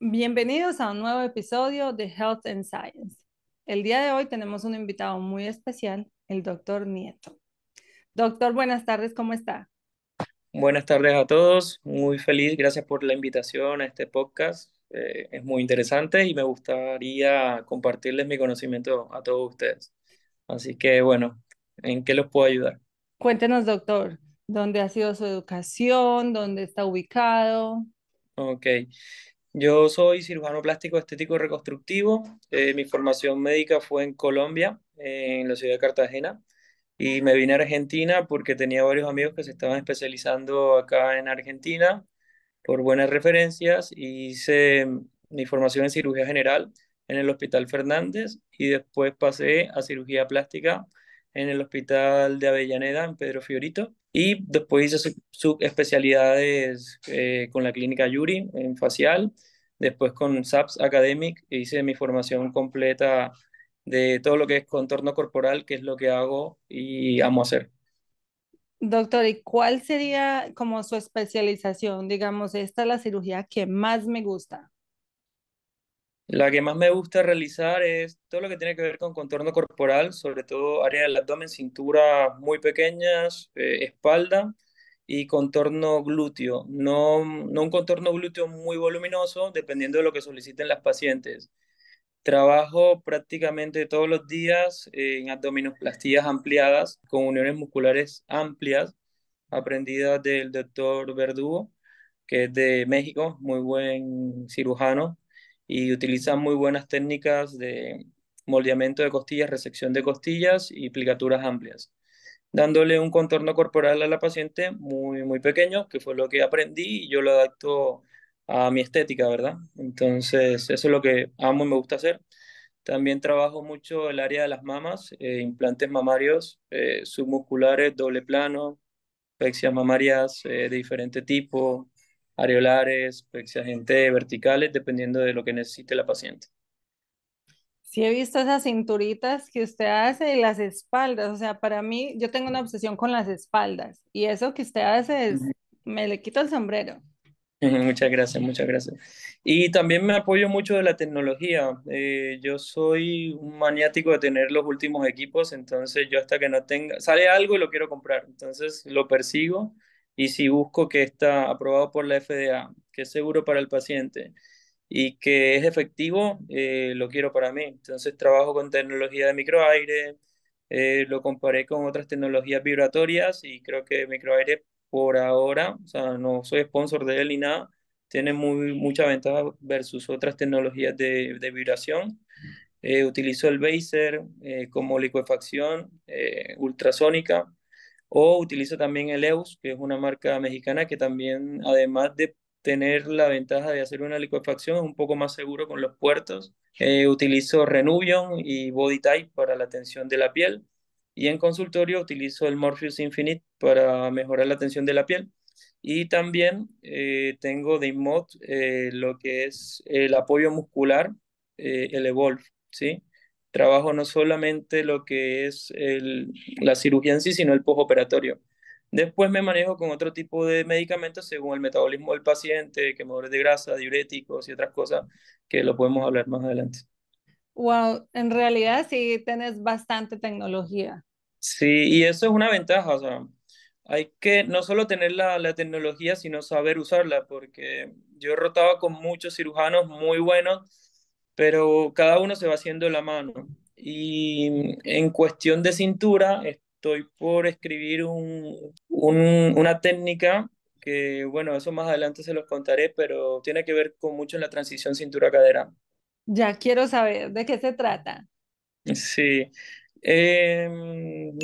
Bienvenidos a un nuevo episodio de Health and Science. El día de hoy tenemos un invitado muy especial, el doctor Nieto. Doctor, buenas tardes, ¿cómo está? Buenas tardes a todos, muy feliz, gracias por la invitación a este podcast. Es muy interesante y me gustaría compartirles mi conocimiento a todos ustedes. Así que bueno, ¿en qué los puedo ayudar? Cuéntenos, doctor, ¿dónde ha sido su educación? ¿Dónde está ubicado? Ok, yo soy cirujano plástico estético reconstructivo. Mi formación médica fue en Colombia, en la ciudad de Cartagena, y me vine a Argentina porque tenía varios amigos que se estaban especializando acá en Argentina por buenas referencias. Hice mi formación en cirugía general en el Hospital Fernández y después pasé a cirugía plástica en el Hospital de Avellaneda, en Pedro Fiorito. Y después hice subespecialidades con la clínica Yuri en facial, después con SAPS Academic hice mi formación completa de todo lo que es contorno corporal, que es lo que hago y amo hacer. Doctor, ¿y cuál sería como su especialización? Digamos, esta es la cirugía que más me gusta. La que más me gusta realizar es todo lo que tiene que ver con contorno corporal, sobre todo área del abdomen, cintura muy pequeñas, espalda y contorno glúteo. No un contorno glúteo muy voluminoso, dependiendo de lo que soliciten las pacientes. Trabajo prácticamente todos los días en abdominoplastías ampliadas, con uniones musculares amplias, aprendidas del doctor Verdugo, que es de México, muy buen cirujano, y utiliza muy buenas técnicas de moldeamiento de costillas, resección de costillas y plicaturas amplias, dándole un contorno corporal a la paciente muy pequeño, que fue lo que aprendí y yo lo adapto a mi estética, ¿verdad? Entonces, eso es lo que amo y me gusta hacer. También trabajo mucho el área de las mamas, implantes mamarios, submusculares, doble plano, pexias mamarias de diferente tipo, areolares, pexias gente verticales, dependiendo de lo que necesite la paciente. Sí he visto esas cinturitas que usted hace y las espaldas, o sea, para mí, yo tengo una obsesión con las espaldas y eso que usted hace es, me le quito el sombrero. Muchas gracias, muchas gracias. Y también me apoyo mucho de la tecnología. Yo soy un maniático de tener los últimos equipos, entonces yo hasta que no tenga, sale algo y lo quiero comprar, entonces lo persigo y si busco que está aprobado por la FDA, que es seguro para el paciente y que es efectivo, lo quiero para mí. Entonces trabajo con tecnología de microaire, lo comparé con otras tecnologías vibratorias y creo que microaire por ahora, o sea, no soy sponsor de él ni nada, tiene mucha ventaja versus otras tecnologías de vibración. Utilizo el Baser como licuefacción ultrasónica o utilizo también el EUS, que es una marca mexicana que también, además de tener la ventaja de hacer una licuefacción, es un poco más seguro con los puertos. Utilizo Renuvion y BodyTite para la tensión de la piel. Y en consultorio utilizo el Morpheus Infinite para mejorar la tensión de la piel. Y también tengo de InMod lo que es el apoyo muscular, el Evolve, ¿sí? Trabajo no solamente lo que es la cirugía en sí, sino el postoperatorio. Después me manejo con otro tipo de medicamentos según el metabolismo del paciente, quemadores de grasa, diuréticos y otras cosas que lo podemos hablar más adelante. Wow, en realidad sí tenés bastante tecnología. Sí, y eso es una ventaja, o sea, hay que no solo tener la tecnología, sino saber usarla, porque yo he rotado con muchos cirujanos muy buenos, pero cada uno se va haciendo la mano. Y en cuestión de cintura, estoy por escribir una técnica que, bueno, eso más adelante se los contaré, pero tiene que ver con mucho en la transición cintura-cadera. Ya quiero saber de qué se trata. Sí.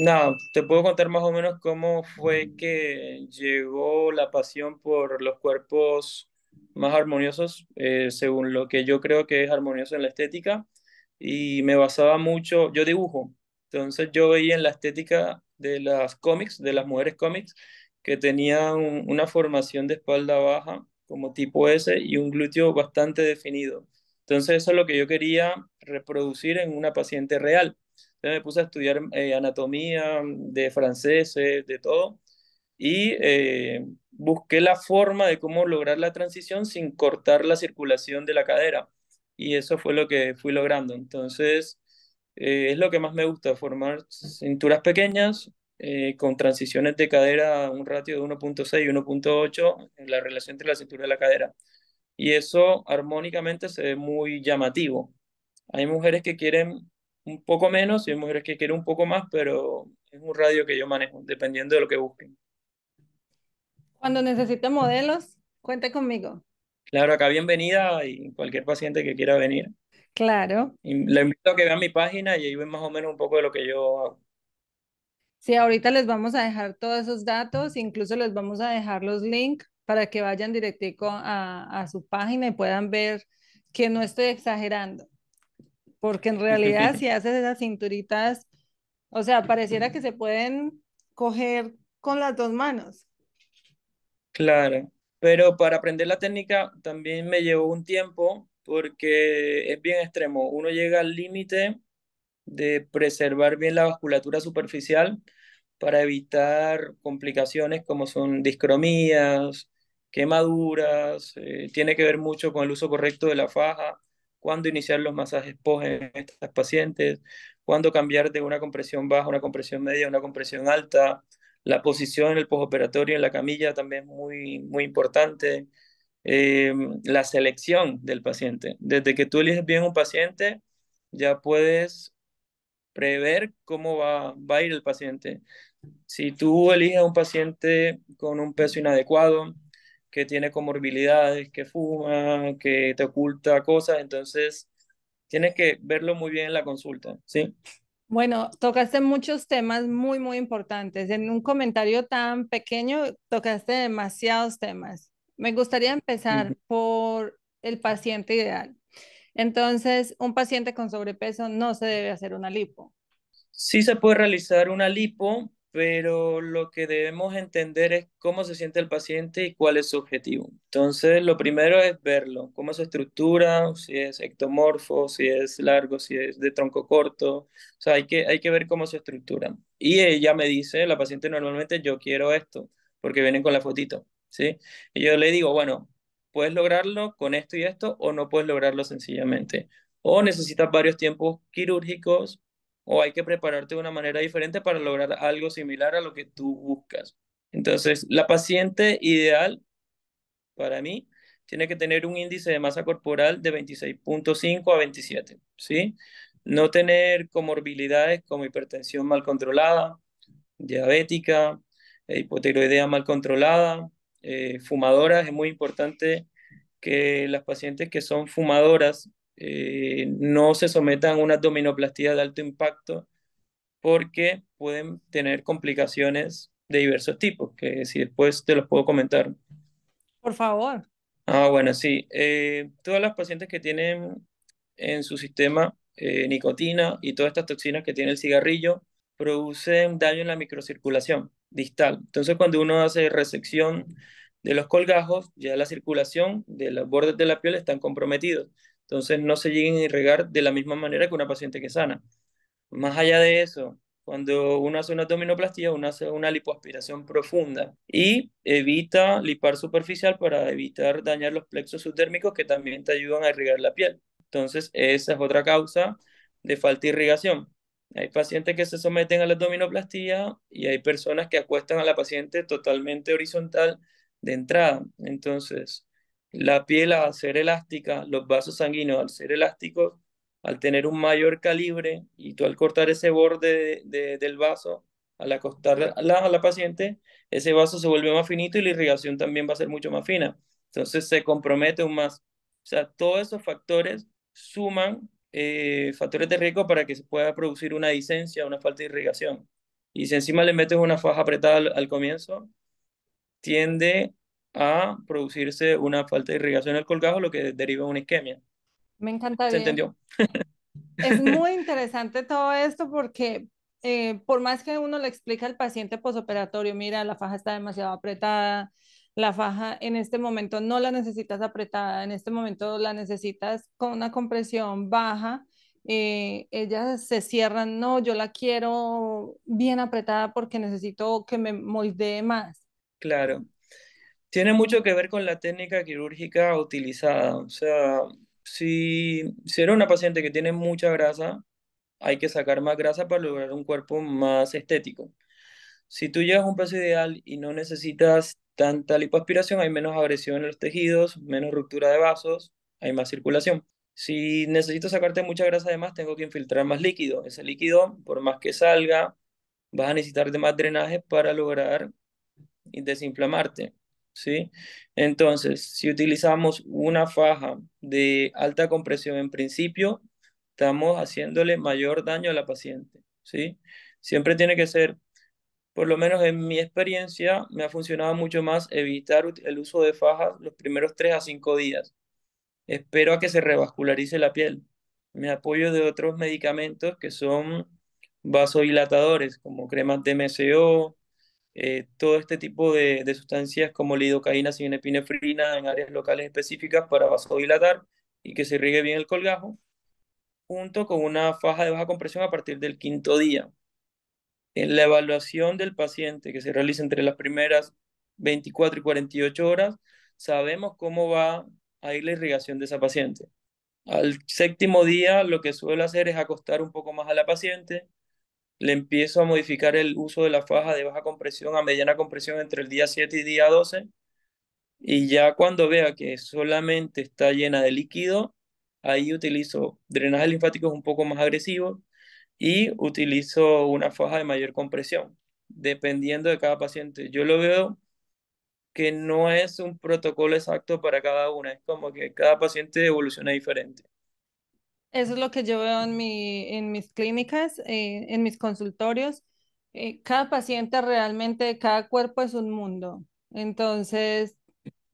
Nada, te puedo contar más o menos cómo fue que llegó la pasión por los cuerpos más armoniosos, según lo que yo creo que es armonioso en la estética, y me basaba mucho, yo dibujo, entonces yo veía en la estética de las cómics, de las mujeres cómics, que tenían una formación de espalda baja, como tipo S, y un glúteo bastante definido. Entonces eso es lo que yo quería reproducir en una paciente real. Entonces me puse a estudiar anatomía de franceses, de todo, y busqué la forma de cómo lograr la transición sin cortar la circulación de la cadera. Y eso fue lo que fui logrando. Entonces, es lo que más me gusta, formar cinturas pequeñas con transiciones de cadera a un ratio de 1.6 y 1.8 en la relación entre la cintura y la cadera. Y eso armónicamente se ve muy llamativo. Hay mujeres que quieren un poco menos y hay mujeres que quieren un poco más, pero es un radio que yo manejo, dependiendo de lo que busquen. Cuando necesite modelos, cuente conmigo. Claro, acá bienvenida y cualquier paciente que quiera venir. Claro. Y le invito a que vean mi página y ahí ven más o menos un poco de lo que yo hago. Sí, ahorita les vamos a dejar todos esos datos, incluso les vamos a dejar los links para que vayan directico a su página y puedan ver que no estoy exagerando, porque en realidad si haces esas cinturitas, o sea, pareciera que se pueden coger con las dos manos. Claro, pero para aprender la técnica también me llevó un tiempo porque es bien extremo. Uno llega al límite de preservar bien la vasculatura superficial para evitar complicaciones como son discromías, quemaduras, tiene que ver mucho con el uso correcto de la faja, cuándo iniciar los masajes POS en estas pacientes, cuándo cambiar de una compresión baja a una compresión media a una compresión alta, la posición en el posoperatorio en la camilla también es muy, muy importante, la selección del paciente. Desde que tú eliges bien un paciente, ya puedes prever cómo va a ir el paciente. Si tú eliges un paciente con un peso inadecuado, que tiene comorbilidades, que fuma, que te oculta cosas, entonces tienes que verlo muy bien en la consulta, ¿sí? Bueno, tocaste muchos temas muy, muy importantes. En un comentario tan pequeño, tocaste demasiados temas. Me gustaría empezar Ujú. por el paciente ideal. Entonces, un paciente con sobrepeso no se debe hacer una lipo. Sí se puede realizar una lipo, pero lo que debemos entender es cómo se siente el paciente y cuál es su objetivo. Entonces, lo primero es verlo, cómo es su estructura, si es ectomorfo, si es largo, si es de tronco corto. O sea, hay que ver cómo es su estructura. Y ella me dice, la paciente normalmente, yo quiero esto, porque vienen con la fotito, ¿sí? Y yo le digo, bueno, puedes lograrlo con esto y esto, o no puedes lograrlo sencillamente. O necesitas varios tiempos quirúrgicos o hay que prepararte de una manera diferente para lograr algo similar a lo que tú buscas. Entonces, la paciente ideal para mí tiene que tener un índice de masa corporal de 26.5 a 27, ¿sí? No tener comorbilidades como hipertensión mal controlada, diabética, hipotiroidea mal controlada, fumadoras. Es muy importante que las pacientes que son fumadoras no se sometan a una abdominoplastía de alto impacto porque pueden tener complicaciones de diversos tipos, que si después te los puedo comentar. Por favor. Ah, bueno, sí. Todas las pacientes que tienen en su sistema nicotina y todas estas toxinas que tiene el cigarrillo producen daño en la microcirculación distal. Entonces, cuando uno hace resección de los colgajos, ya la circulación de los bordes de la piel están comprometidos. Entonces, no se lleguen a irrigar de la misma manera que una paciente que es sana. Más allá de eso, cuando uno hace una abdominoplastia, uno hace una lipoaspiración profunda y evita lipar superficial para evitar dañar los plexos subdérmicos que también te ayudan a irrigar la piel. Entonces, esa es otra causa de falta de irrigación. Hay pacientes que se someten a la abdominoplastia y hay personas que acuestan a la paciente totalmente horizontal de entrada. Entonces, la piel al ser elástica, los vasos sanguíneos al ser elásticos, al tener un mayor calibre y tú al cortar ese borde del vaso, al acostar a la paciente, ese vaso se vuelve más finito y la irrigación también va a ser mucho más fina. Entonces se compromete aún más. O sea, todos esos factores suman factores de riesgo para que se pueda producir una disencia, una falta de irrigación. Y si encima le metes una faja apretada al comienzo, tiende a producirse una falta de irrigación al colgajo, lo que deriva en una isquemia. Me ¿Se encantaría. entendió? Es muy interesante todo esto porque por más que uno le explica al paciente posoperatorio, mira, la faja está demasiado apretada, la faja en este momento no la necesitas apretada, en este momento la necesitas con una compresión baja, ellas se cierran, no, yo la quiero bien apretada porque necesito que me moldee más. claro. Tiene mucho que ver con la técnica quirúrgica utilizada. O sea, si eres una paciente que tiene mucha grasa, hay que sacar más grasa para lograr un cuerpo más estético. Si tú llegas a un peso ideal y no necesitas tanta lipoaspiración, hay menos agresión en los tejidos, menos ruptura de vasos, hay más circulación. Si necesito sacarte mucha grasa además, tengo que infiltrar más líquido. Ese líquido, por más que salga, vas a necesitar de más drenaje para lograr desinflamarte, ¿sí? Entonces, si utilizamos una faja de alta compresión en principio, estamos haciéndole mayor daño a la paciente, ¿sí? Siempre tiene que ser, por lo menos en mi experiencia, me ha funcionado mucho más evitar el uso de fajas los primeros 3 a 5 días. Espero a que se revascularice la piel. Me apoyo de otros medicamentos que son vasodilatadores, como cremas de MSO, todo este tipo de sustancias como lidocaína, sin epinefrina en áreas locales específicas para vasodilatar y que se riegue bien el colgajo, junto con una faja de baja compresión a partir del quinto día. En la evaluación del paciente que se realiza entre las primeras 24 y 48 horas, sabemos cómo va a ir la irrigación de esa paciente. Al séptimo día, lo que suelo hacer es acostar un poco más a la paciente, le empiezo a modificar el uso de la faja de baja compresión a mediana compresión entre el día 7 y día 12, y ya cuando vea que solamente está llena de líquido, ahí utilizo drenajes linfáticos un poco más agresivos y utilizo una faja de mayor compresión, dependiendo de cada paciente. Yo lo veo que no es un protocolo exacto para cada una, es como que cada paciente evoluciona diferente. Eso es lo que yo veo en mis clínicas, en mis consultorios. Cada paciente realmente, cada cuerpo es un mundo. Entonces,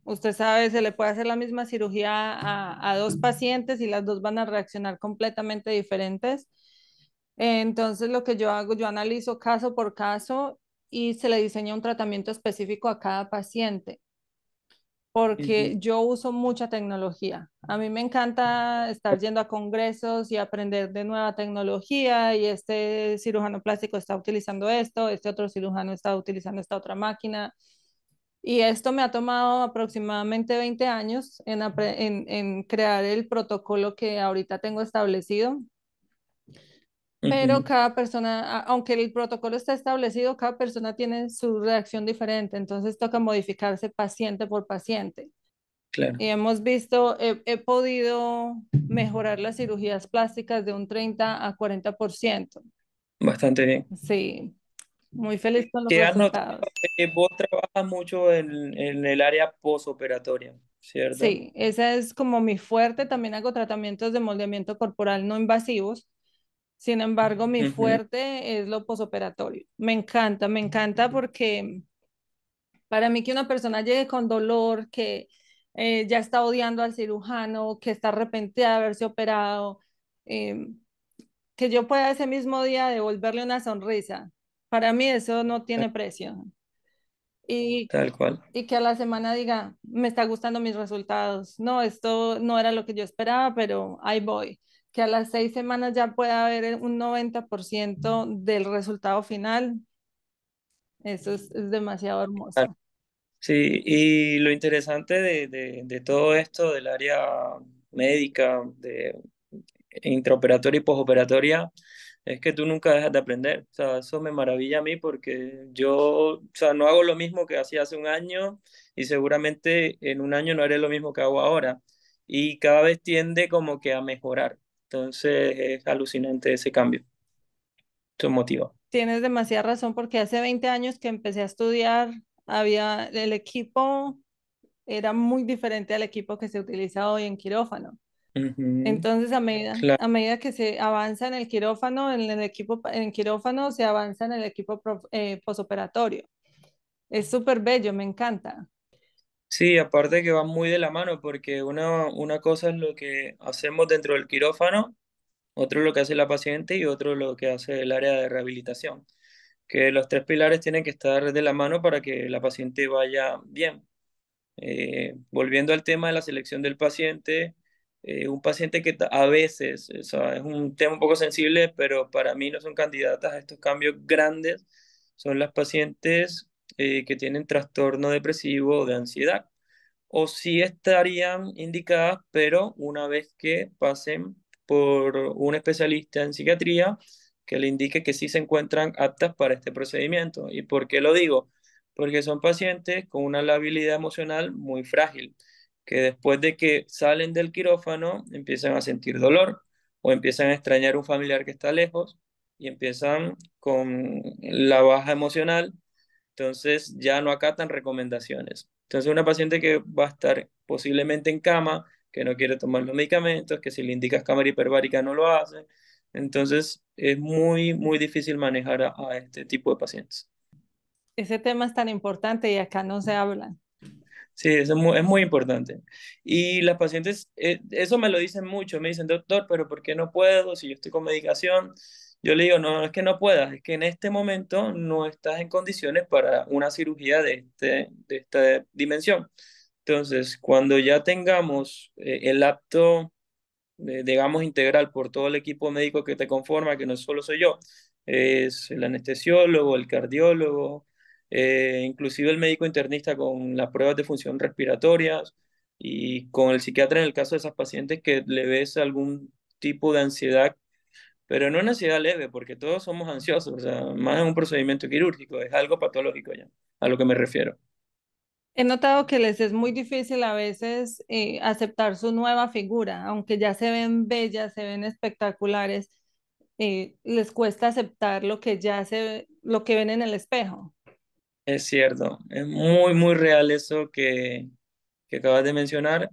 usted sabe, se le puede hacer la misma cirugía a dos pacientes y las dos van a reaccionar completamente diferentes. Entonces, lo que yo hago, yo analizo caso por caso y se le diseña un tratamiento específico a cada paciente porque Ujú. yo uso mucha tecnología. A mí me encanta estar yendo a congresos y aprender de nueva tecnología y este cirujano plástico está utilizando esto, este otro cirujano está utilizando esta otra máquina. Y esto me ha tomado aproximadamente 20 años en crear el protocolo que ahorita tengo establecido. Pero Ujú. cada persona, aunque el protocolo está establecido, cada persona tiene su reacción diferente, entonces toca modificarse paciente por paciente. Claro, Y hemos visto, he podido mejorar las cirugías plásticas de un 30 a 40%. bastante bien. Sí, muy feliz con los ¿Qué has notado? resultados. Vos trabajas mucho en el área posoperatoria, ¿cierto? Sí, esa es como mi fuerte. También hago tratamientos de moldeamiento corporal no invasivos. Sin embargo, mi Ujú. fuerte es lo posoperatorio. Me encanta porque para mí que una persona llegue con dolor, que ya está odiando al cirujano, que está arrepentida de haberse operado, eh, que yo pueda ese mismo día devolverle una sonrisa. Para mí eso no tiene precio. Y, Tal cual. y que a la semana diga, me está gustando mis resultados. No, esto no era lo que yo esperaba, pero ahí voy. Que a las 6 semanas ya pueda haber un 90% del resultado final. Eso es demasiado hermoso. Sí, y lo interesante de todo esto del área médica, de intraoperatoria y posoperatoria, es que tú nunca dejas de aprender. O sea, eso me maravilla a mí porque yo, o sea, no hago lo mismo que hacía hace un año y seguramente en un año no haré lo mismo que hago ahora. Y cada vez tiende como que a mejorar. Entonces es alucinante ese cambio. Eso motiva. Tienes demasiada razón porque hace 20 años que empecé a estudiar, había el equipo era muy diferente al equipo que se utiliza hoy en quirófano. Ujú. Entonces, Claro. a medida que se avanza en el quirófano, en el equipo en quirófano se avanza en el equipo posoperatorio. Es súper bello, me encanta. Sí, aparte que va muy de la mano, porque una cosa es lo que hacemos dentro del quirófano, otro lo que hace la paciente y otro lo que hace el área de rehabilitación. Que los tres pilares tienen que estar de la mano para que la paciente vaya bien. Volviendo al tema de la selección del paciente, un paciente que a veces, o sea, es un tema un poco sensible, pero para mí no son candidatas a estos cambios grandes, son las pacientes que tienen trastorno depresivo o de ansiedad, o sí estarían indicadas, pero una vez que pasen por un especialista en psiquiatría que le indique que sí se encuentran aptas para este procedimiento. ¿Y por qué lo digo? Porque son pacientes con una labilidad emocional muy frágil, que después de que salen del quirófano empiezan a sentir dolor o empiezan a extrañar a un familiar que está lejos y empiezan con la baja emocional, entonces ya no acatan recomendaciones. Entonces una paciente que va a estar posiblemente en cama, que no quiere tomar los medicamentos, que si le indicas cámara hiperbárica no lo hace, entonces es muy, muy difícil manejar a este tipo de pacientes. Ese tema es tan importante y acá no se habla. Sí, es muy importante. Y las pacientes, eso me lo dicen mucho, me dicen, doctor, pero ¿por qué no puedo si yo estoy con medicación? Yo le digo, no, es que no puedas, es que en este momento no estás en condiciones para una cirugía de esta dimensión. Entonces, cuando ya tengamos el apto digamos, integral por todo el equipo médico que te conforma, que no solo soy yo, es el anestesiólogo, el cardiólogo, inclusive el médico internista con las pruebas de función respiratorias y con el psiquiatra en el caso de esas pacientes que le ves algún tipo de ansiedad, pero no una ansiedad leve, porque todos somos ansiosos, o sea, más en un procedimiento quirúrgico, es algo patológico ya, a lo que me refiero. He notado que les es muy difícil a veces aceptar su nueva figura, aunque ya se ven bellas, se ven espectaculares, les cuesta aceptar lo que lo que ven en el espejo. Es cierto, es muy, muy real eso que acabas de mencionar.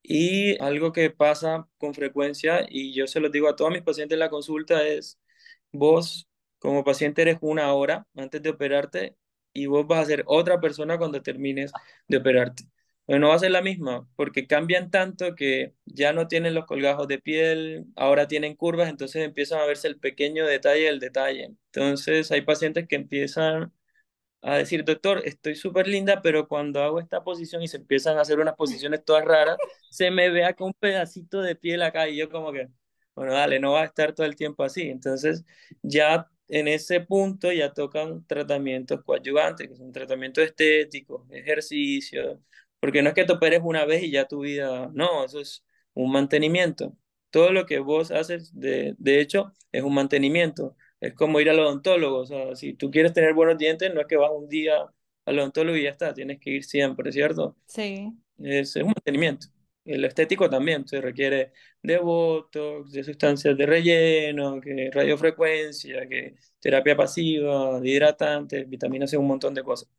Y algo que pasa con frecuencia, y yo se lo digo a todos mis pacientes en la consulta, es vos como paciente eres una hora antes de operarte y vos vas a ser otra persona cuando termines de operarte. Pero no va a ser la misma, porque cambian tanto que ya no tienen los colgajos de piel, ahora tienen curvas, entonces empiezan a verse el pequeño detalle del detalle. Entonces hay pacientes que empiezan a decir, doctor, estoy súper linda, pero cuando hago esta posición y se empiezan a hacer unas posiciones todas raras, se me ve acá un pedacito de piel acá y yo como que, bueno, dale, no va a estar todo el tiempo así. Entonces, ya en ese punto ya tocan tratamientos coadyuvantes, que son tratamientos estéticos, ejercicio, porque no es que te operes una vez y ya tu vida, no, eso es un mantenimiento. Todo lo que vos haces, de hecho, es un mantenimiento. Es como ir al odontólogo, o sea, si tú quieres tener buenos dientes, no es que vas un día al odontólogo y ya está, tienes que ir siempre, ¿cierto? Sí. Es un mantenimiento. El estético también se requiere de botox, de sustancias de relleno, que radiofrecuencia, que terapia pasiva, de hidratantes, vitaminas C, un montón de cosas.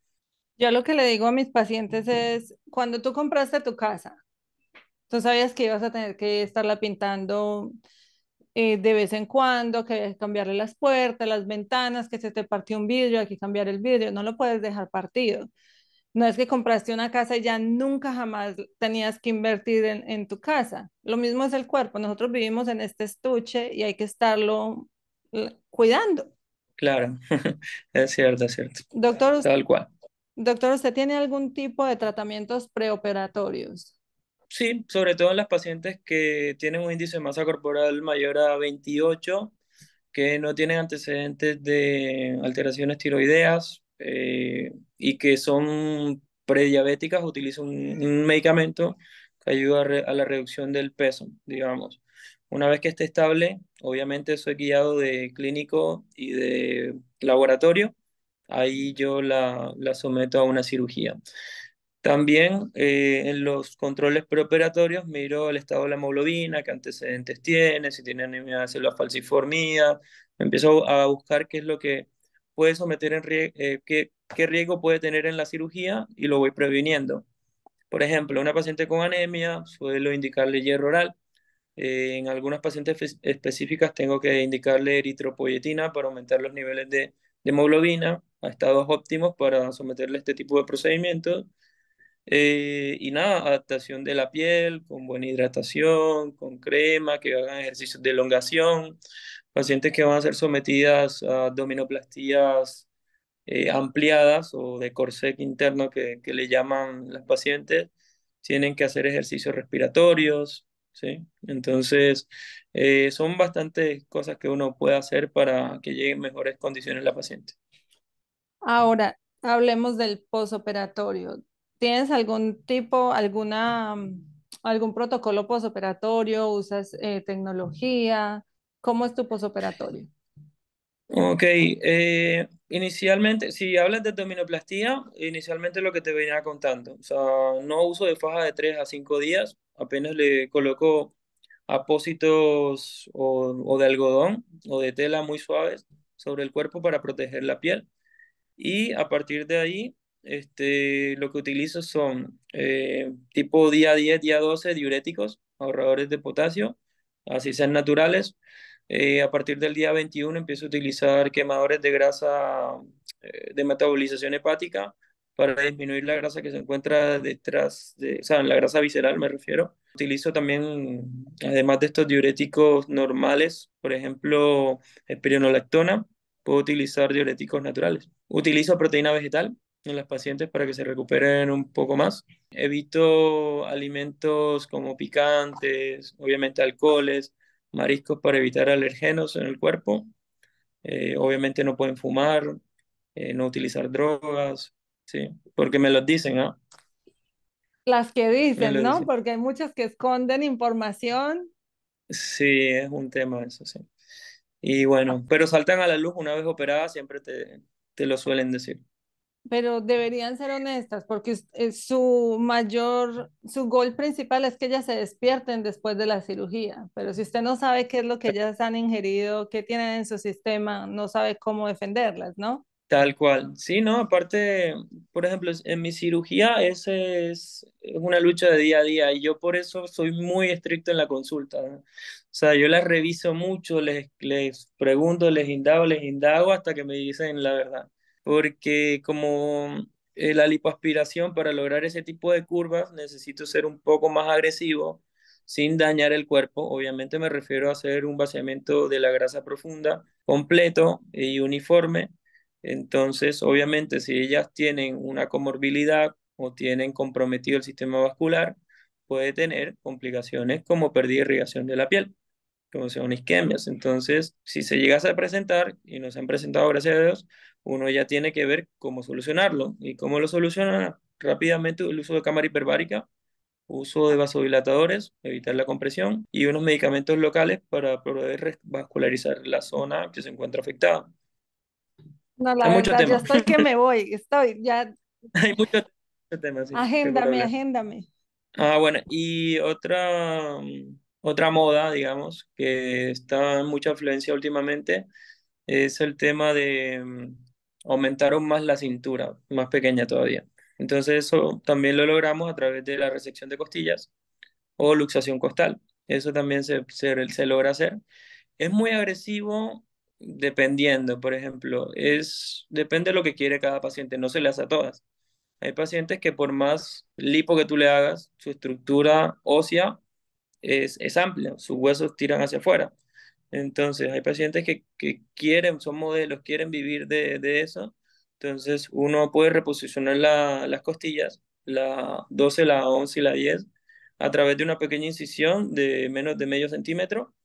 Yo lo que le digo a mis pacientes es, cuando tú compraste tu casa, tú sabías que ibas a tener que estarla pintando de vez en cuando, que hay que cambiarle las puertas, las ventanas, que se te partió un vidrio, hay que cambiar el vidrio, no lo puedes dejar partido. No es que compraste una casa y ya nunca jamás tenías que invertir en tu casa. Lo mismo es el cuerpo. Nosotros vivimos en este estuche y hay que estarlo cuidando. Claro, es cierto, es cierto. Doctor, Tal cual. doctor, ¿usted tiene algún tipo de tratamientos preoperatorios? Sí, sobre todo en las pacientes que tienen un índice de masa corporal mayor a 28, que no tienen antecedentes de alteraciones tiroideas y que son prediabéticas, utilizo un medicamento que ayuda a la reducción del peso, digamos. Una vez que esté estable, obviamente soy guiado de clínico y de laboratorio, ahí yo la someto a una cirugía. También en los controles preoperatorios miro el estado de la hemoglobina, qué antecedentes tiene, si tiene anemia de células falciformías. Empiezo a buscar qué es lo que puede someter qué riesgo puede tener en la cirugía y lo voy previniendo. Por ejemplo, una paciente con anemia suelo indicarle hierro oral. En algunas pacientes específicas tengo que indicarle eritropoyetina para aumentar los niveles de hemoglobina a estados óptimos para someterle a este tipo de procedimientos. Y nada, adaptación de la piel, con buena hidratación, con crema, que hagan ejercicios de elongación. Pacientes que van a ser sometidas a abdominoplastías ampliadas o de corsé interno que le llaman las pacientes, tienen que hacer ejercicios respiratorios, ¿sí? Entonces, son bastantes cosas que uno puede hacer para que llegue en mejores condiciones la paciente. Ahora, Hablemos del posoperatorio. ¿Tienes algún tipo, algún protocolo posoperatorio? ¿Usas tecnología? ¿Cómo es tu posoperatorio? Ok, inicialmente, si hablas de abdominoplastía, inicialmente lo que te venía contando, o sea, no uso de faja de 3 a 5 días, apenas le coloco apósitos o de algodón o de tela muy suaves sobre el cuerpo para proteger la piel. Y a partir de ahí, lo que utilizo son tipo día 10 día 12 diuréticos, ahorradores de potasio, así sean naturales. A partir del día 21 empiezo a utilizar quemadores de grasa de metabolización hepática para disminuir la grasa que se encuentra detrás de, o sea, la grasa visceral me refiero. Utilizo también, además de estos diuréticos normales, por ejemplo, espironolactona, puedo utilizar diuréticos naturales. Utilizo proteína vegetal en las pacientes para que se recuperen un poco más. Evito alimentos como picantes, obviamente alcoholes, mariscos para evitar alergenos en el cuerpo. Obviamente no pueden fumar, no utilizar drogas, sí, porque me lo dicen, ¿ah? Las que Me dicen, lo ¿no? dicen. Porque hay muchas que esconden información. Sí, es un tema eso, sí. Y bueno, pero saltan a la luz una vez operada, siempre te lo suelen decir. Pero deberían ser honestas porque su gol principal es que ellas se despierten después de la cirugía. Pero si usted no sabe qué es lo que ellas han ingerido, qué tienen en su sistema, no sabe cómo defenderlas, ¿no? Tal cual. Sí, no, aparte, por ejemplo, en mi cirugía ese es una lucha de día a día y yo por eso soy muy estricto en la consulta, ¿no? O sea, yo las reviso mucho, les pregunto, les indago hasta que me dicen la verdad. Porque como la lipoaspiración para lograr ese tipo de curvas necesito ser un poco más agresivo sin dañar el cuerpo. Obviamente me refiero a hacer un vaciamiento de la grasa profunda completo y uniforme. Entonces, obviamente, si ellas tienen una comorbilidad o tienen comprometido el sistema vascular, puede tener complicaciones como pérdida de irrigación de la piel, como son isquemias. Entonces, si se llegase a presentar, y nos han presentado, gracias a Dios, uno ya tiene que ver cómo solucionarlo. ¿Y cómo lo soluciona? Rápidamente el uso de cámara hiperbárica, uso de vasodilatadores, evitar la compresión, y unos medicamentos locales para poder vascularizar la zona que se encuentra afectada. No, la Hay mucho verdad, yo tema. estoy que me voy, estoy, ya, Hay muchos temas, sí, que por agéndame, hablar. agéndame. Ah, bueno, y otra moda, digamos, que está en mucha influencia últimamente, es el tema de aumentar aún más la cintura, más pequeña todavía. Entonces eso también lo logramos a través de la resección de costillas o luxación costal. Eso también se logra hacer. Es muy agresivo dependiendo, por ejemplo, depende de lo que quiere cada paciente, no se le hace a todas. Hay pacientes que por más lipo que tú le hagas, su estructura ósea es amplia, sus huesos tiran hacia afuera. Entonces, hay pacientes que quieren, son modelos, quieren vivir de eso. Entonces, uno puede reposicionar las costillas, la 12, la 11 y la 10, a través de una pequeña incisión de menos de medio centímetro.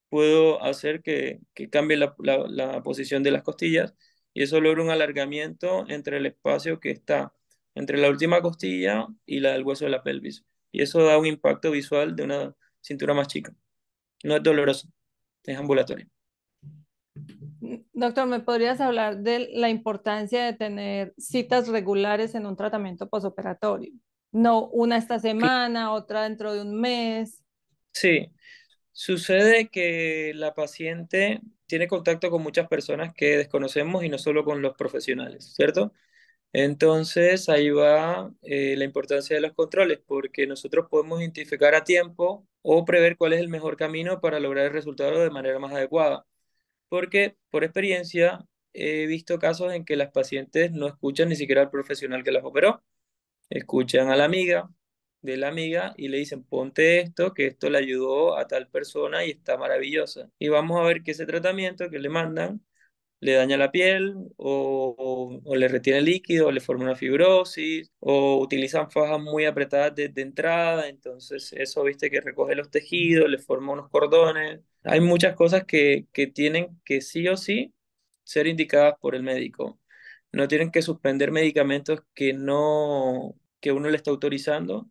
Puedo hacer que cambie la posición de las costillas y eso logra un alargamiento entre el espacio que está entre la última costilla y la del hueso de la pelvis. Y eso da un impacto visual de una cintura más chica. No es doloroso, es ambulatorio. Doctor, ¿me podrías hablar de la importancia de tener citas regulares en un tratamiento posoperatorio? No una esta semana, otra dentro de un mes. Sí, sucede que la paciente tiene contacto con muchas personas que desconocemos y no solo con los profesionales, ¿cierto? Entonces ahí va la importancia de los controles, porque nosotros podemos identificar a tiempo o prever cuál es el mejor camino para lograr el resultado de manera más adecuada. Porque por experiencia he visto casos en que las pacientes no escuchan ni siquiera al profesional que las operó, escuchan a la amiga de la amiga y le dicen, ponte esto, que esto le ayudó a tal persona y está maravillosa. Y vamos a ver que ese tratamiento que le mandan le daña la piel o le retiene líquido, o le forma una fibrosis, o utilizan fajas muy apretadas desde entrada, entonces eso, viste, que recoge los tejidos, le forma unos cordones. Hay muchas cosas que tienen que sí o sí ser indicadas por el médico. no tienen que suspender medicamentos que uno le está autorizando.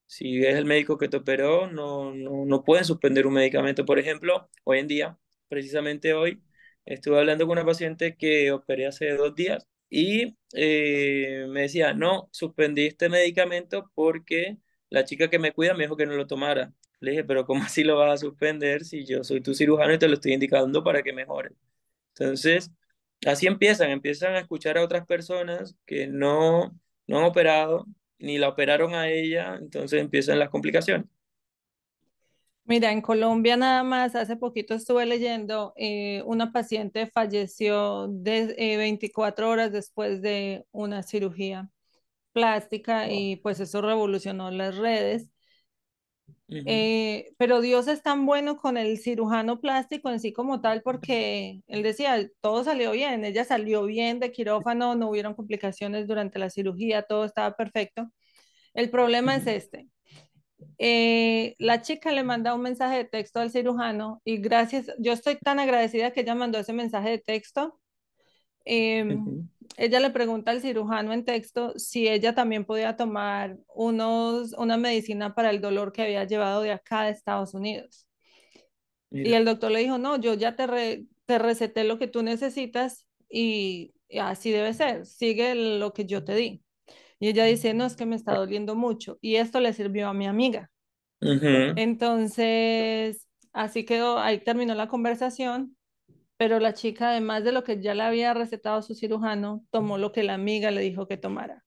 Si es el médico que te operó, no pueden suspender un medicamento. Por ejemplo, hoy en día, precisamente hoy, estuve hablando con una paciente que operé hace 2 días y me decía, no, suspendí este medicamento porque la chica que me cuida me dijo que no lo tomara. Le dije, pero ¿cómo así lo vas a suspender si yo soy tu cirujano y te lo estoy indicando para que mejore? Entonces, así empiezan a escuchar a otras personas que no han operado, ni la operaron a ella, entonces empiezan las complicaciones. Mira, en Colombia nada más, hace poquito estuve leyendo, una paciente falleció de, 24 horas después de una cirugía plástica Wow. y pues eso revolucionó las redes. Ujú, Pero Dios es tan bueno con el cirujano plástico en sí como tal porque él decía, todo salió bien, ella salió bien de quirófano, no hubieron complicaciones durante la cirugía, todo estaba perfecto. El problema es ujú, este. La chica le manda un mensaje de texto al cirujano y gracias, yo estoy tan agradecida que ella mandó ese mensaje de texto. ujú. Ella le pregunta al cirujano en texto si ella también podía tomar una medicina para el dolor que había llevado de acá de Estados Unidos. Y Mira. el doctor le dijo, no, yo ya te receté lo que tú necesitas y así debe ser, sigue lo que yo te di. Y ella dice, no, es que me está doliendo mucho. Y esto le sirvió a mi amiga. Ujú, Entonces, así quedó, ahí terminó la conversación, pero la chica, además de lo que ya le había recetado su cirujano, tomó lo que la amiga le dijo que tomara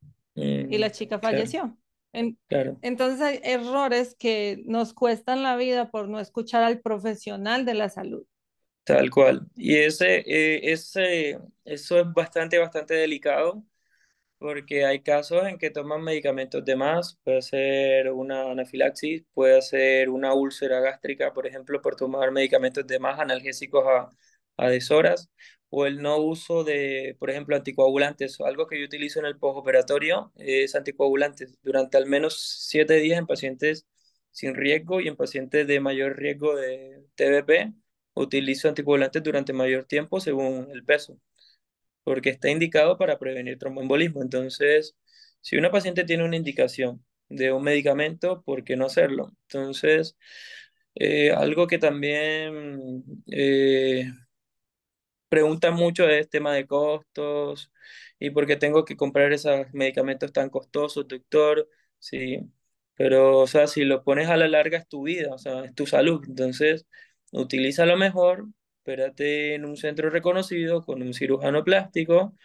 y la chica claro, falleció. En- claro, entonces, hay errores que nos cuestan la vida por no escuchar al profesional de la salud. tal cual. Y eso es bastante delicado porque hay casos en que toman medicamentos de más, puede ser una anafilaxis, puede ser una úlcera gástrica, por ejemplo, por tomar medicamentos de más analgésicos a deshoras, o el no uso de, por ejemplo, anticoagulantes. Algo que yo utilizo en el postoperatorio es anticoagulantes durante al menos 7 días en pacientes sin riesgo y en pacientes de mayor riesgo de TBP. Utilizo anticoagulantes durante mayor tiempo según el peso porque está indicado para prevenir tromboembolismo. Entonces, si una paciente tiene una indicación de un medicamento, ¿por qué no hacerlo? Entonces, algo que también pregunta mucho es tema de costos y por qué tengo que comprar esos medicamentos tan costosos, doctor. Sí, pero, o sea, si lo pones a la larga es tu vida, o sea, es tu salud. Entonces, utiliza lo mejor, espérate en un centro reconocido con un cirujano plástico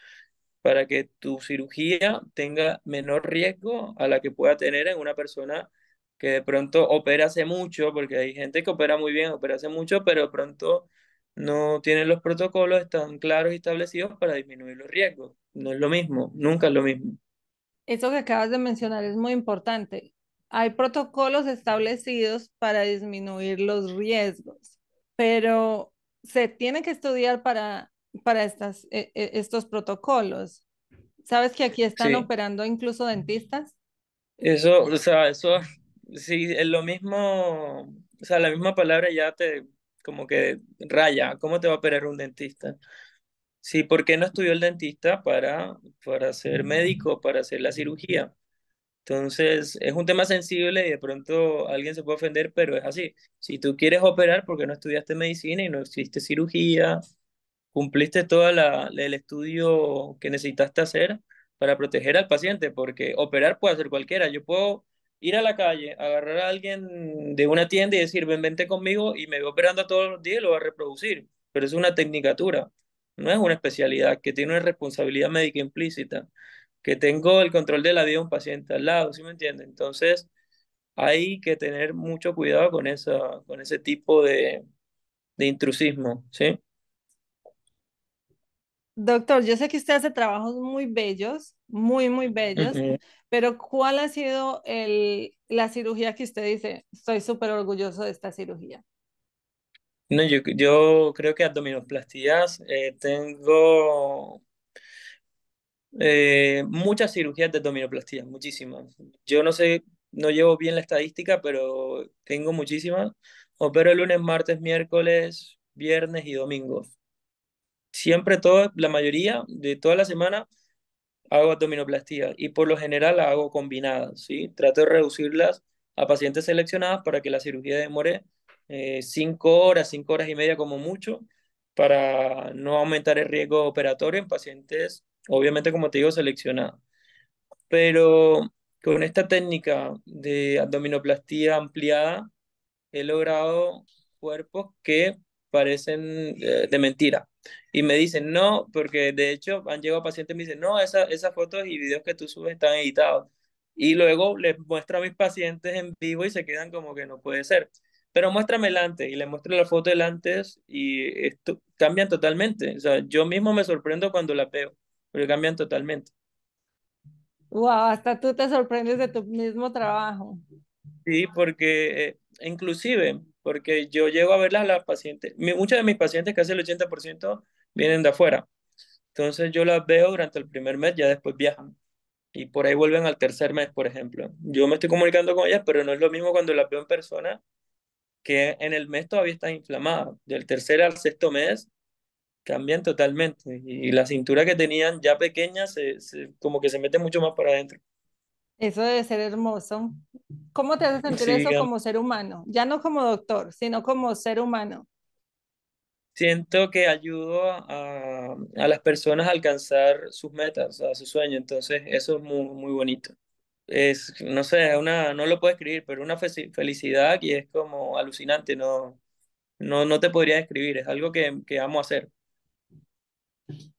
para que tu cirugía tenga menor riesgo a la que pueda tener en una persona que de pronto opera hace mucho, porque hay gente que opera muy bien, opera hace mucho, pero de pronto no tiene los protocolos tan claros y establecidos para disminuir los riesgos. No es lo mismo, nunca es lo mismo. Eso que acabas de mencionar es muy importante. Hay protocolos establecidos para disminuir los riesgos, pero se tiene que estudiar para estos protocolos. ¿Sabes que aquí están Sí, operando incluso dentistas? eso, o sea, eso, sí, es lo mismo, o sea, la misma palabra ya te, como que raya, ¿cómo te va a operar un dentista? Sí, ¿por qué no estudió el dentista para ser médico, para hacer la cirugía? Entonces, es un tema sensible y de pronto alguien se puede ofender, pero es así. Si tú quieres operar, ¿porque no estudiaste medicina y no existe cirugía? Cumpliste todo el estudio que necesitaste hacer para proteger al paciente, porque operar puede hacer cualquiera. Yo puedo ir a la calle, agarrar a alguien de una tienda y decir, ven, vente conmigo y me voy operando todos los días y lo va a reproducir. Pero es una tecnicatura, no es una especialidad que tiene una responsabilidad médica implícita, que tengo el control de la vida de un paciente al lado, ¿sí me entiende? Entonces, hay que tener mucho cuidado con ese tipo de intrusismo, ¿sí? Doctor, yo sé que usted hace trabajos muy bellos, muy bellos, Ujú. pero ¿cuál ha sido la cirugía que usted dice, estoy súper orgulloso de esta cirugía? No, yo creo que abdominoplastías, tengo muchas cirugías de abdominoplastia, muchísimas. Yo no sé, no llevo bien la estadística, pero tengo muchísimas. Opero lunes, martes, miércoles, viernes y domingos. Siempre todo, la mayoría de toda la semana hago abdominoplastía y por lo general la hago combinada, ¿sí? Trato de reducirlas a pacientes seleccionados para que la cirugía demore 5 horas, 5 horas y media como mucho, para no aumentar el riesgo operatorio en pacientes, obviamente como te digo, seleccionados. Pero con esta técnica de abdominoplastía ampliada, he logrado cuerpos que parecen de mentira. Y me dicen, no, porque de hecho han llegado pacientes y me dicen, no, esas fotos y videos que tú subes están editados. Y luego les muestro a mis pacientes en vivo y se quedan como que no puede ser. Pero muéstrame el antes y les muestro la foto del antes y esto cambian totalmente. O sea, yo mismo me sorprendo cuando las veo, porque cambian totalmente. Wow, hasta tú te sorprendes de tu mismo trabajo. Sí, porque inclusive, porque yo llego a verlas a las pacientes, muchas de mis pacientes, casi el 80% vienen de afuera. Entonces yo las veo durante el primer mes, ya después viajan. Y por ahí vuelven al tercer mes, por ejemplo. Yo me estoy comunicando con ellas, pero no es lo mismo cuando las veo en persona, que en el mes todavía están inflamadas. Del tercer al sexto mes cambian totalmente. Y la cintura que tenían ya pequeña como que se mete mucho más para adentro. Eso debe ser hermoso. ¿Cómo te hace sentir Sí, eso como ser humano? Ya no como doctor, sino como ser humano. siento que ayudo a las personas a alcanzar sus metas, a sus sueños, entonces eso es muy, muy bonito. Es, no sé, no lo puedo escribir, pero una felicidad y es como alucinante, no te podría describir, es algo que amo hacer.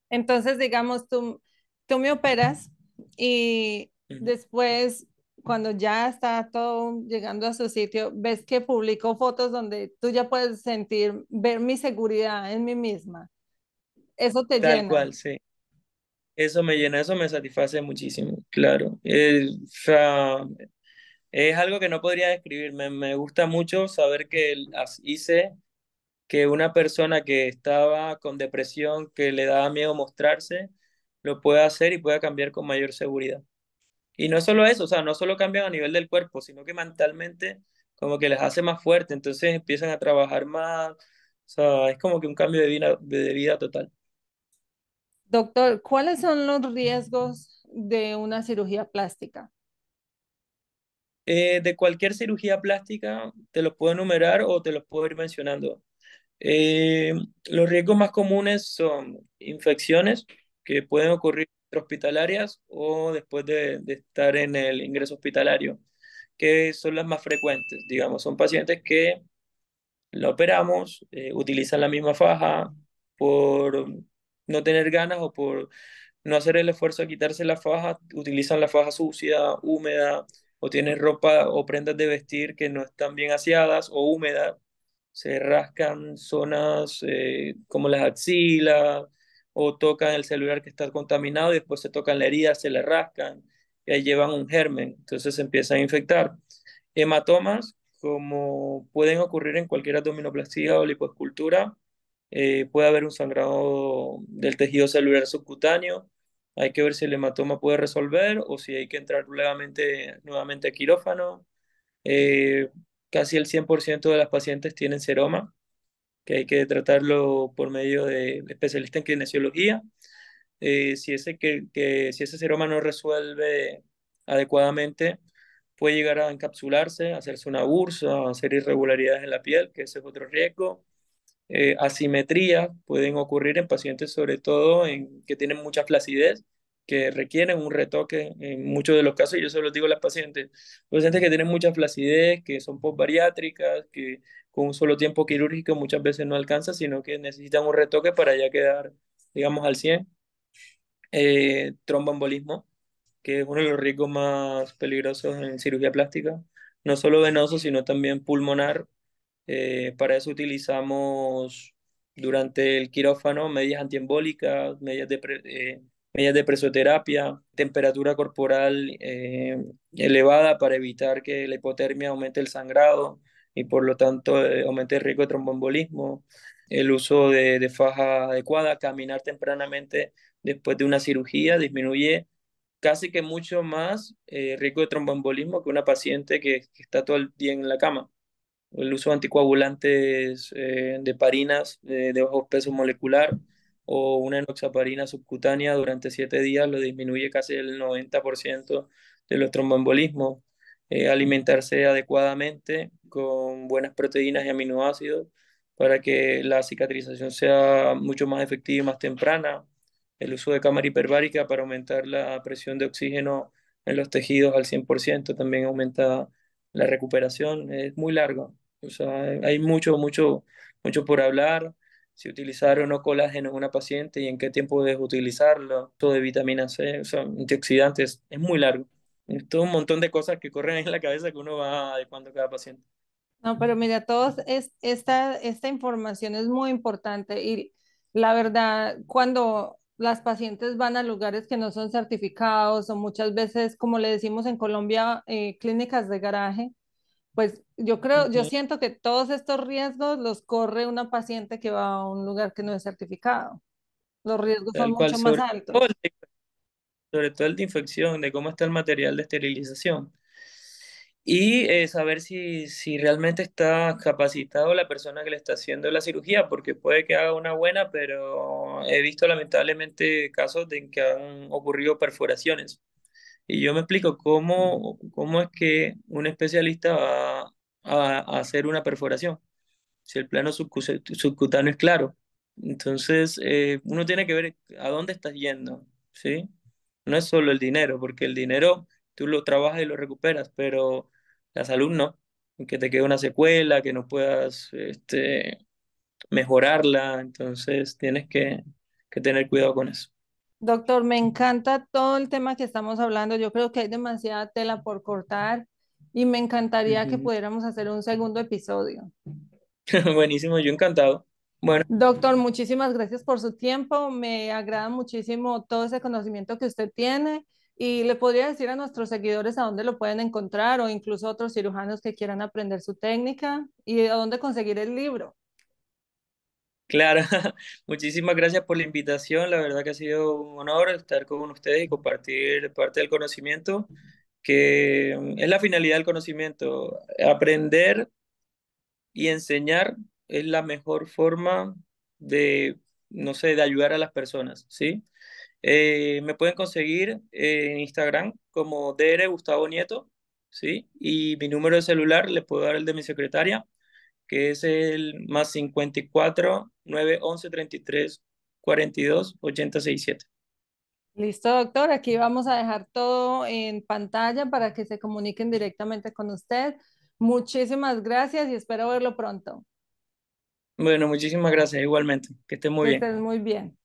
Entonces, digamos, tú me operas y Ujú. después, cuando ya está todo llegando a su sitio, ves que publico fotos donde tú ya puedes sentir, ver mi seguridad en mí misma. Eso te Tal llena. cual, sí. Eso me llena, eso me satisface muchísimo, claro. O sea, es algo que no podría describir, me gusta mucho saber que hice que una persona que estaba con depresión, que le daba miedo mostrarse, lo pueda hacer y pueda cambiar con mayor seguridad. Y no solo eso, o sea, no solo cambian a nivel del cuerpo, sino que mentalmente como que les hace más fuerte, entonces empiezan a trabajar más, o sea, es como que un cambio de vida total. Doctor, ¿cuáles son los riesgos de una cirugía plástica? De cualquier cirugía plástica, te los puedo enumerar o te los puedo ir mencionando. Eh, los riesgos más comunes son infecciones que pueden ocurrir hospitalarias o después de estar en el ingreso hospitalario, que son las más frecuentes. Digamos, son pacientes que la operamos, utilizan la misma faja por no tener ganas o por no hacer el esfuerzo de quitarse la faja, utilizan la faja sucia, húmeda, o tienen ropa o prendas de vestir que no están bien aseadas o húmedas, se rascan zonas como las axilas o tocan el celular que está contaminado y después se tocan la herida, se le rascan y ahí llevan un germen, entonces se empiezan a infectar. Hematomas, como pueden ocurrir en cualquier abdominoplastía o lipoescultura, puede haber un sangrado del tejido celular subcutáneo. Hay que ver si el hematoma puede resolver o si hay que entrar nuevamente a quirófano. Eh, Casi el 100% de las pacientes tienen seroma, que hay que tratarlo por medio de especialista en kinesiología. Si ese seroma no resuelve adecuadamente, puede llegar a encapsularse, hacerse una bursa, hacer irregularidades en la piel, que ese es otro riesgo. Asimetría pueden ocurrir en pacientes, sobre todo en que tienen mucha flacidez, que requieren un retoque en muchos de los casos. Yo se los digo a las pacientes que tienen mucha flacidez, que son postbariátricas, que con un solo tiempo quirúrgico muchas veces no alcanza, sino que necesitan un retoque para ya quedar, digamos, al 100. Tromboembolismo, que es uno de los riesgos más peligrosos en cirugía plástica, no solo venoso, sino también pulmonar. Para eso utilizamos durante el quirófano medias antiembólicas, medias de presoterapia, temperatura corporal elevada para evitar que la hipotermia aumente el sangrado y por lo tanto aumente el riesgo de tromboembolismo, el uso de faja adecuada, caminar tempranamente después de una cirugía disminuye casi que mucho más riesgo de tromboembolismo que una paciente que está todo el día en la cama. El uso de anticoagulantes de parinas de bajo peso molecular o una enoxaparina subcutánea durante 7 días lo disminuye casi el 90% de los tromboembolismos. Alimentarse adecuadamente con buenas proteínas y aminoácidos para que la cicatrización sea mucho más efectiva y más temprana. El uso de cámara hiperbárica para aumentar la presión de oxígeno en los tejidos al 100% también aumenta la recuperación. Es muy largo. O sea, hay mucho por hablar. Si utilizar o no colágeno en una paciente y en qué tiempo debes utilizarlo, todo de vitamina C, o sea, antioxidantes, es muy largo. Es todo un montón de cosas que corren en la cabeza que uno va adecuando a cada paciente. No, pero mira, esta información es muy importante y la verdad, cuando las pacientes van a lugares que no son certificados o muchas veces, como le decimos en Colombia, clínicas de garaje, pues yo Ujú. siento que todos estos riesgos los corre una paciente que va a un lugar que no es certificado. Los riesgos son Tal cual, mucho más altos. sobre todo el de infección, de cómo está el material de esterilización. Y saber si realmente está capacitado la persona que le está haciendo la cirugía, porque puede que haga una buena, pero he visto lamentablemente casos de que han ocurrido perforaciones. Y yo me explico cómo es que un especialista va a hacer una perforación si el plano subcutáneo es claro. Entonces, uno tiene que ver a dónde estás yendo, ¿sí? No es solo el dinero, porque el dinero tú lo trabajas y lo recuperas, pero la salud no, que te quede una secuela, que no puedas mejorarla, entonces tienes que tener cuidado con eso. Doctor, me encanta todo el tema que estamos hablando. Yo creo que hay demasiada tela por cortar y me encantaría que Ujú. pudiéramos hacer un segundo episodio. Buenísimo, yo encantado. Bueno, Doctor, muchísimas gracias por su tiempo. Me agrada muchísimo todo ese conocimiento que usted tiene y le podría decir a nuestros seguidores a dónde lo pueden encontrar o incluso a otros cirujanos que quieran aprender su técnica y a dónde conseguir el libro. claro, muchísimas gracias por la invitación. La verdad que ha sido un honor estar con ustedes y compartir parte del conocimiento, que es la finalidad del conocimiento. Aprender y enseñar es la mejor forma de, no sé, de ayudar a las personas, ¿sí? Me pueden conseguir en Instagram como DR Gustavo Nieto, ¿sí? Y mi número de celular, le puedo dar el de mi secretaria, que es el más 54 9 11 33 42 80 67. Listo, doctor. Aquí vamos a dejar todo en pantalla para que se comuniquen directamente con usted. Muchísimas gracias y espero verlo pronto. Bueno, muchísimas gracias igualmente. Que esté muy Que bien. estés muy bien.